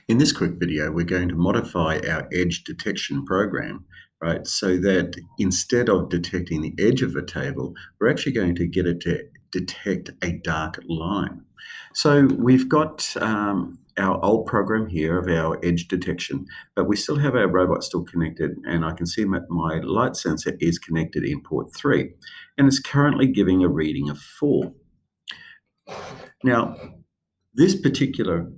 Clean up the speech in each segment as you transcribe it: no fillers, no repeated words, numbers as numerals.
In this quick video, we're going to modify our edge detection program, right? So that instead of detecting the edge of a table, we're actually going to get it to detect a dark line. So we've got our old program here of our edge detection, but we still have our robot still connected, and I can see my light sensor is connected in port 3, and it's currently giving a reading of 4. Now, this particular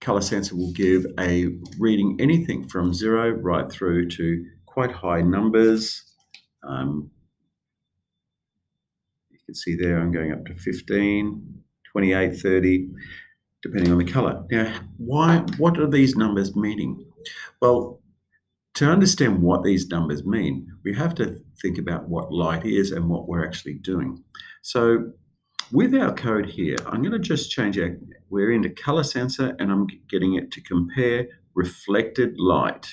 color sensor will give a reading anything from 0 right through to quite high numbers. You can see there I'm going up to 15, 28, 30, depending on the color. Now, what are these numbers meaning? Well, to understand what these numbers mean, we have to think about what light is and what we're actually doing. So with our code here, I'm going to just change we're into color sensor, and I'm getting it to compare reflected light.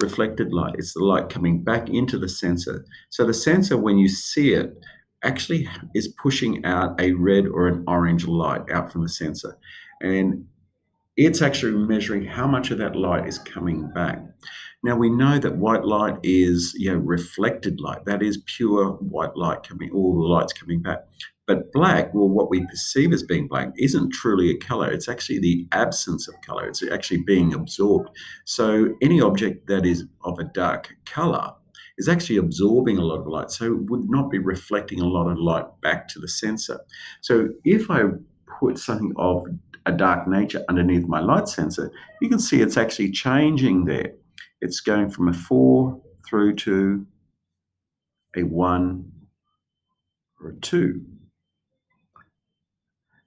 Reflected light, it's the light coming back into the sensor. So the sensor, when you see it, actually is pushing out a red or an orange light out from the sensor. And it's actually measuring how much of that light is coming back. Now we know that white light is reflected light. That is pure white light coming, all the lights coming back. But black, well, what we perceive as being black isn't truly a color. It's actually the absence of color. It's actually being absorbed. So any object that is of a dark color is actually absorbing a lot of light, so it would not be reflecting a lot of light back to the sensor. So if I put something of a dark nature underneath my light sensor, you can see it's actually changing there. It's going from a 4 through to a 1 or a 2.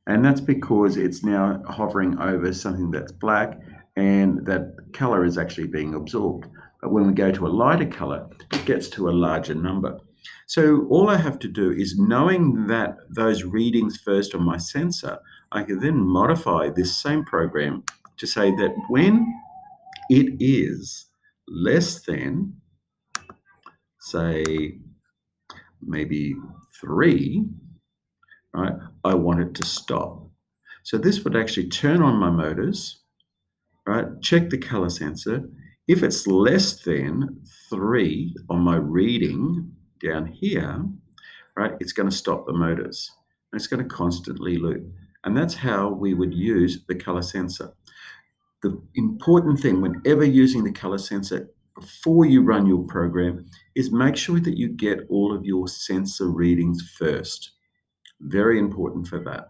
And that's because it's now hovering over something that's black, and that color is actually being absorbed. But when we go to a lighter color, it gets to a larger number. So all I have to do is, knowing that those readings first on my sensor, I can then modify this same program to say that when it is less than, say, maybe 3, right, I want it to stop. So this would actually turn on my motors, right, check the color sensor. If it's less than 3 on my reading down here, right, it's going to stop the motors. And it's going to constantly loop. And that's how we would use the color sensor. The important thing whenever using the color sensor, before you run your program, is make sure that you get all of your sensor readings first. Very important for that.